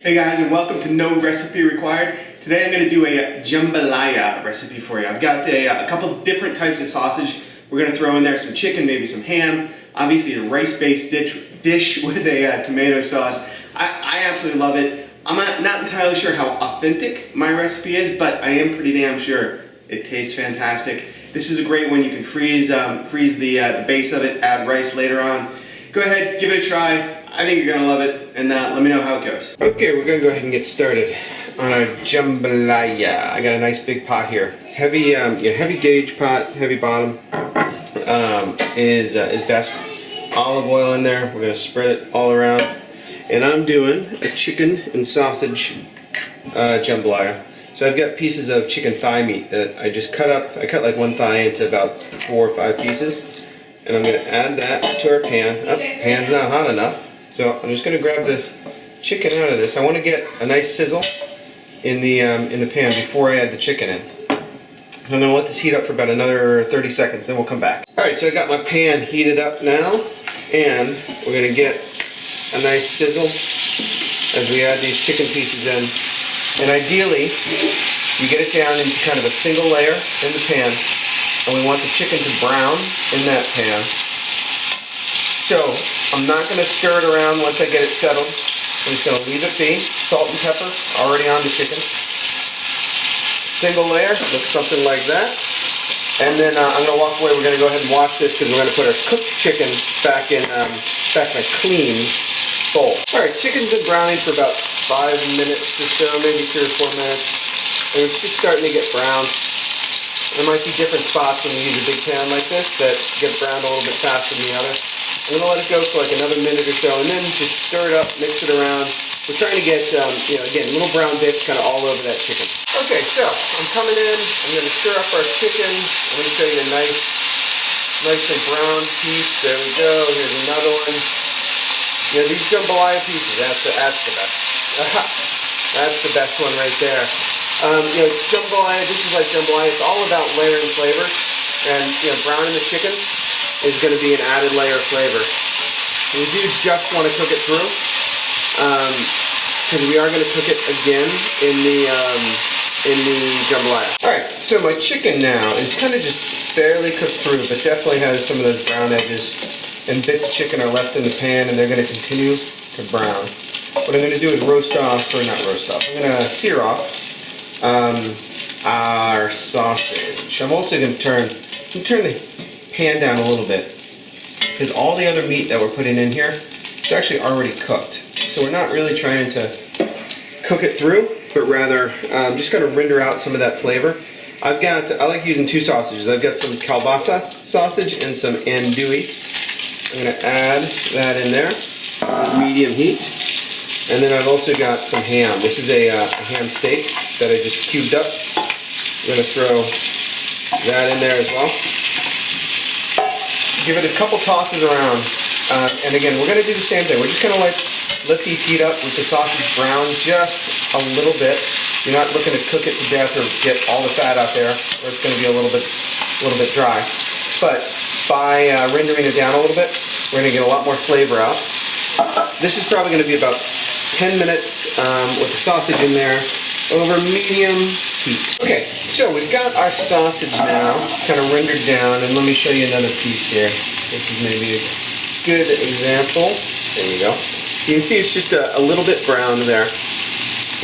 Hey guys, and welcome to No Recipe Required. Today I'm going to do a jambalaya recipe for you. I've got a couple different types of sausage. We're going to throw in there some chicken, maybe some ham, obviously a rice-based dish with a tomato sauce. I absolutely love it. I'm not entirely sure how authentic my recipe is, but I am pretty damn sure it tastes fantastic. This is a great one. You can freeze the base of it, add rice later on. Go ahead, give it a try. I think you're going to love it, and let me know how it goes. Okay, we're going to go ahead and get started on our jambalaya. I got a nice big pot here. Heavy gauge pot, heavy bottom is best. Olive oil in there. We're going to spread it all around. And I'm doing a chicken and sausage jambalaya. So I've got pieces of chicken thigh meat that I just cut up. I cut like one thigh into about 4 or 5 pieces. And I'm going to add that to our pan. Oh, pan's not hot enough. So I'm just going to grab the chicken out of this. I want to get a nice sizzle in the pan before I add the chicken in. I'm going to let this heat up for about another 30 seconds, then we'll come back. Alright, so I got my pan heated up now, and we're going to get a nice sizzle as we add these chicken pieces in. And ideally, you get it down into kind of a single layer in the pan, and we want the chicken to brown in that pan. So I'm not going to stir it around once I get it settled. I'm just going to leave it be. Salt and pepper already on the chicken. Single layer, looks something like that. And then I'm going to walk away. We're going to go ahead and watch this because we're going to put our cooked chicken back in a clean bowl. Alright, chicken's been browning for about 5 minutes or so, maybe 3 or 4 minutes. And it's just starting to get brown. There might be different spots when you use a big pan like this that get browned a little bit faster than the other. I'm going to let it go for like another minute or so, and then just stir it up, mix it around. We're trying to get, again, little brown bits kind of all over that chicken. Okay, so I'm coming in. I'm going to stir up our chicken. I'm going to show you a nice and brown piece. There we go. Here's another one. You know, these jambalaya pieces, that's the best. That's the best one right there. Jambalaya, this is like jambalaya. It's all about layering flavors, and browning the chicken is going to be an added layer of flavor. We do just want to cook it through, because we are going to cook it again in the jambalaya. Alright, so my chicken now is kind of just barely cooked through, but definitely has some of those brown edges, and bits of chicken are left in the pan, and they're going to continue to brown. What I'm going to do is I'm going to sear off our sausage. I'm also going to turn the pan down a little bit, because all the other meat that we're putting in here is actually already cooked. So we're not really trying to cook it through, but rather just kind of render out some of that flavor. I like using 2 sausages. I've got some kielbasa sausage and some andouille. I'm going to add that in there, medium heat. And then I've also got some ham. This is a ham steak that I just cubed up. I'm going to throw that in there as well. Give it a couple tosses around, and again, we're going to do the same thing. We're just going to let these heat up with the sausage brown just a little bit. You're not looking to cook it to death or get all the fat out there, or it's going to be a little bit dry. But by rendering it down a little bit, we're going to get a lot more flavor out. This is probably going to be about 10 minutes with the sausage in there over medium heat. Okay, so we've got our sausage now kind of rendered down, and let me show you another piece here. This is maybe a good example. There you go. You can see it's just a little bit brown there.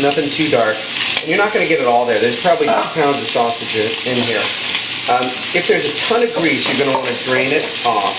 Nothing too dark. And you're not going to get it all there. There's probably 2 pounds of sausage in here. If there's a ton of grease, you're going to want to drain it off.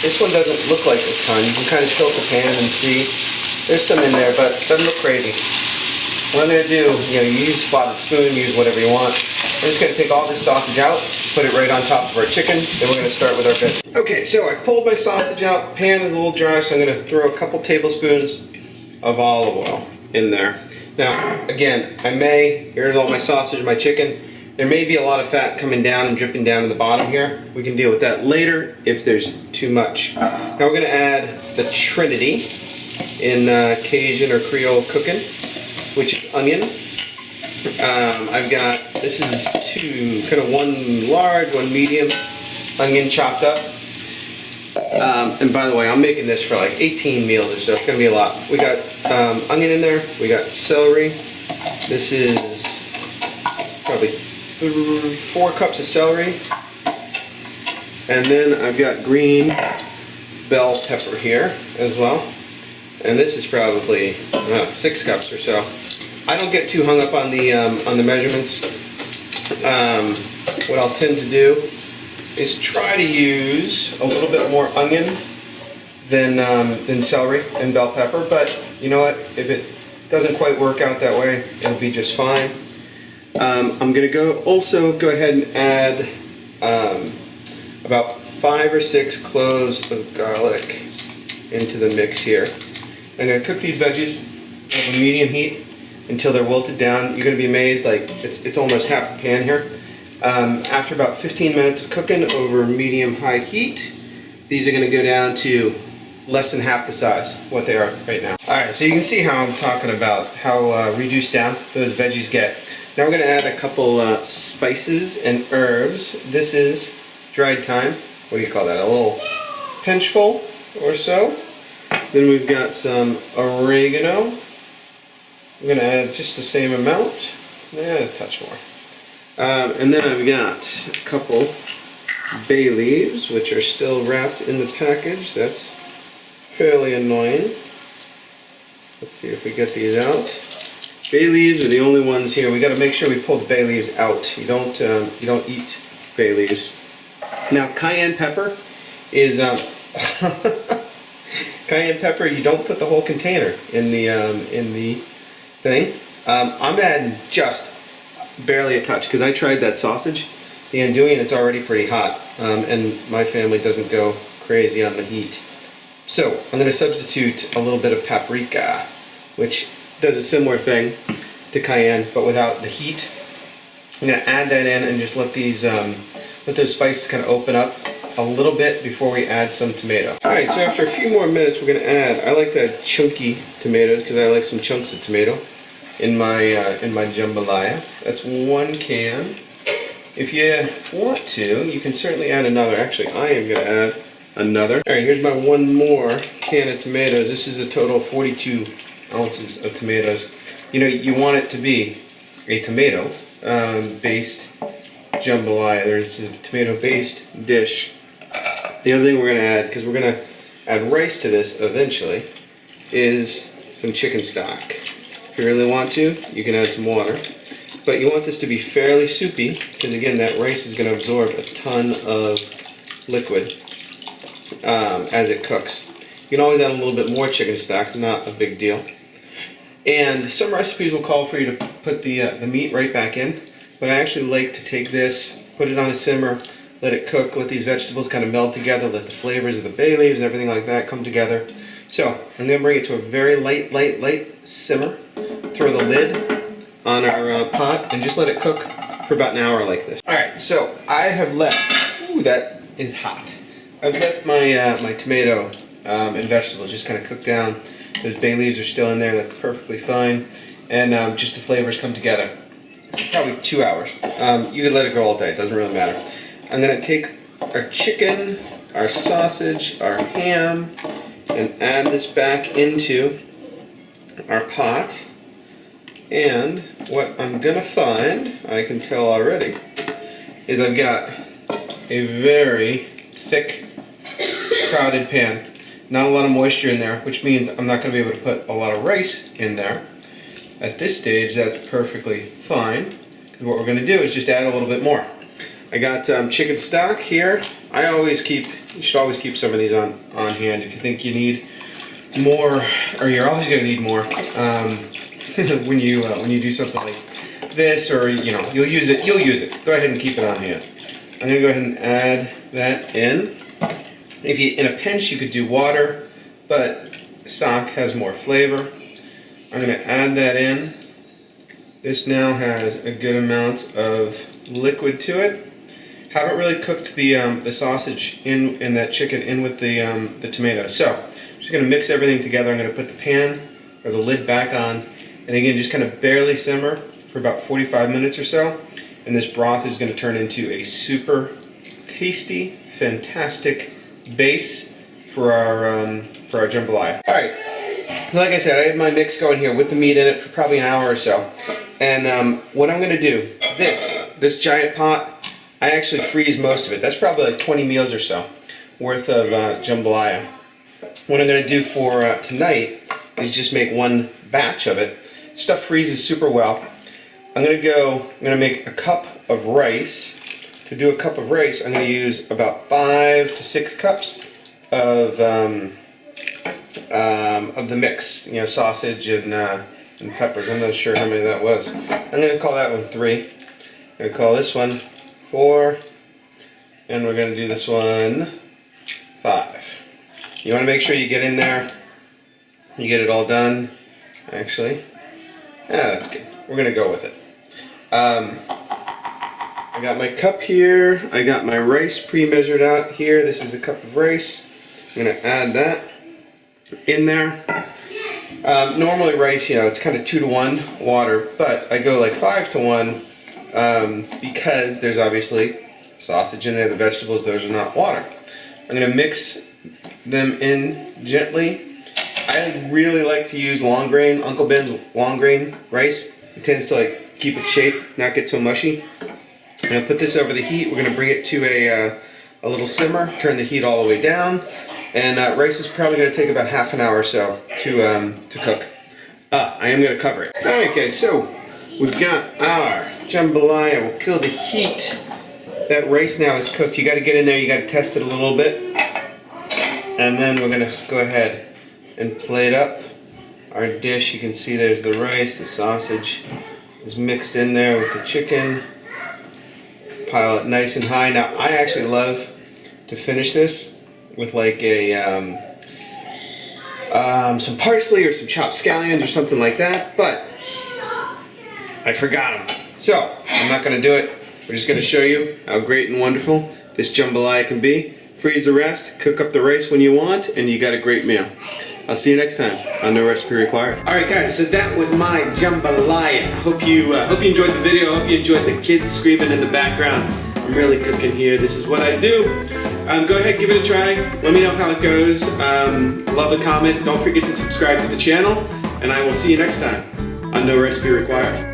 This one doesn't look like a ton. You can kind of tilt the pan and see. There's some in there, but it doesn't look crazy. What I'm going to do, you use a slotted spoon, use whatever you want. I'm just going to take all this sausage out, put it right on top of our chicken, then we're going to start with our veggies. Okay, so I pulled my sausage out. The pan is a little dry, so I'm going to throw a couple tablespoons of olive oil in there. Now, again, here's all my sausage and my chicken. There may be a lot of fat coming down and dripping down to the bottom here. We can deal with that later if there's too much. Now we're going to add the trinity in Cajun or Creole cooking, which is onion. This is 2, 1 large, 1 medium onion chopped up. And by the way, I'm making this for like 18 meals or so. It's gonna be a lot. We got onion in there. We got celery. This is probably 4 cups of celery. And then I've got green bell pepper here as well. And this is probably 6 cups or so. I don't get too hung up on the measurements. What I'll tend to do is try to use a little bit more onion than celery and bell pepper, but you know what, if it doesn't quite work out that way, it'll be just fine. I'm going to also go ahead and add about 5 or 6 cloves of garlic into the mix here. I'm going to cook these veggies over medium heat until they're wilted down. You're going to be amazed, like it's almost half the pan here. After about 15 minutes of cooking over medium-high heat, these are going to go down to less than half the size, what they are right now. Alright, so you can see how I'm talking about how reduced down those veggies get. Now we're going to add a couple spices and herbs. This is dried thyme. What do you call that? A little pinchful or so. Then we've got some oregano. I'm going to add just the same amount. A touch more. And then I've got a couple bay leaves, which are still wrapped in the package. That's fairly annoying. Let's see if we get these out. Bay leaves are the only ones here. We got to make sure we pull the bay leaves out. You don't eat bay leaves. Now cayenne pepper is cayenne pepper. You don't put the whole container in the thing. I'm adding just barely a touch because I tried that sausage the andouille and it's already pretty hot, and my family doesn't go crazy on the heat. So I'm going to substitute a little bit of paprika, which does a similar thing to cayenne but without the heat. I'm going to add that in and just let those spices kind of open up a little bit before we add some tomato. Alright, so after a few more minutes we're going to add, I like that chunky tomatoes because I like some chunks of tomato in my jambalaya. That's 1 can. If you want to, you can certainly add another. Actually, I am going to add another. Alright, here's my 1 more can of tomatoes. This is a total of 42 ounces of tomatoes. You know, you want it to be a tomato based jambalaya. There's a tomato based dish. The other thing we're going to add, because we're going to add rice to this eventually, is some chicken stock. If you really want to, you can add some water. But you want this to be fairly soupy, because again, that rice is going to absorb a ton of liquid as it cooks. You can always add a little bit more chicken stock, not a big deal. And some recipes will call for you to put the meat right back in, but I actually like to take this, put it on a simmer, let it cook, let these vegetables kind of meld together, let the flavors of the bay leaves and everything like that come together. So I'm going to bring it to a very light simmer, throw the lid on our pot, and just let it cook for about an hour like this. Alright, so I have let, ooh, that is hot. I've let my my tomato and vegetables just kind of cook down. Those bay leaves are still in there, that's perfectly fine. And just the flavors come together. Probably 2 hours. You can let it go all day, it doesn't really matter. I'm going to take our chicken, our sausage, our ham, and add this back into our pot. And what I'm going to find, I can tell already, is I've got a very thick, crowded pan. Not a lot of moisture in there, which means I'm not going to be able to put a lot of rice in there. At this stage, that's perfectly fine. Because what we're going to do is just add a little bit more. I got chicken stock here. You should always keep some of these on hand. If you think you need more, or you're always going to need more, when you do something like this, or you'll use it. Go ahead and keep it on hand. I'm going to go ahead and add that in. If you, in a pinch, you could do water, but stock has more flavor. I'm going to add that in. This now has a good amount of liquid to it. Haven't really cooked the sausage in that chicken in with the tomatoes. So I'm just going to mix everything together. I'm going to put the pan or the lid back on, and again just kind of barely simmer for about 45 minutes or so. And this broth is going to turn into a super tasty, fantastic base for our jambalaya. All right, like I said, I have my mix going here with the meat in it for probably an hour or so. And what I'm gonna do, this giant pot, I actually freeze most of it. That's probably like 20 meals or so worth of jambalaya. What I'm gonna do for tonight is just make one batch of it. Stuff freezes super well. I'm gonna make a cup of rice. To do a cup of rice, I'm gonna use about 5 to 6 cups of the mix. You know, sausage and peppers. I'm not sure how many that was. I'm gonna call that one 3. I'm gonna call this one 4, and we're gonna do this one 5. You wanna make sure you get in there, you get it all done. Actually, that's good. We're gonna go with it. I got my cup here. I got my rice pre-measured out here. This is a cup of rice. I'm gonna add that in there. Normally rice, you know, it's kind of 2 to 1 water, but I go like 5 to 1 because there's obviously sausage in there, the vegetables, those are not water. I'm gonna mix them in gently. I really like to use long grain, Uncle Ben's long grain rice. It tends to like keep its shape, not get so mushy. I'm gonna put this over the heat. We're gonna bring it to a little simmer, turn the heat all the way down, and rice is probably gonna take about half an hour or so to cook. I am gonna cover it. Alright guys, so we've got our jambalaya. We'll kill the heat. That rice now is cooked. You gotta get in there, you gotta test it a little bit. And then we're gonna go ahead and plate up our dish. You can see there's the rice, the sausage is mixed in there with the chicken. Pile it nice and high. Now I actually love to finish this with like a some parsley or some chopped scallions or something like that, but I forgot them. So I'm not going to do it. We're just going to show you how great and wonderful this jambalaya can be. Freeze the rest, cook up the rice when you want, and you got a great meal. I'll see you next time on No Recipe Required. Alright guys, so that was my jambalaya. Hope you enjoyed the video. Hope you enjoyed the kids screaming in the background. I'm really cooking here. This is what I do. Go ahead, give it a try. Let me know how it goes. Love a comment. Don't forget to subscribe to the channel. And I will see you next time on No Recipe Required.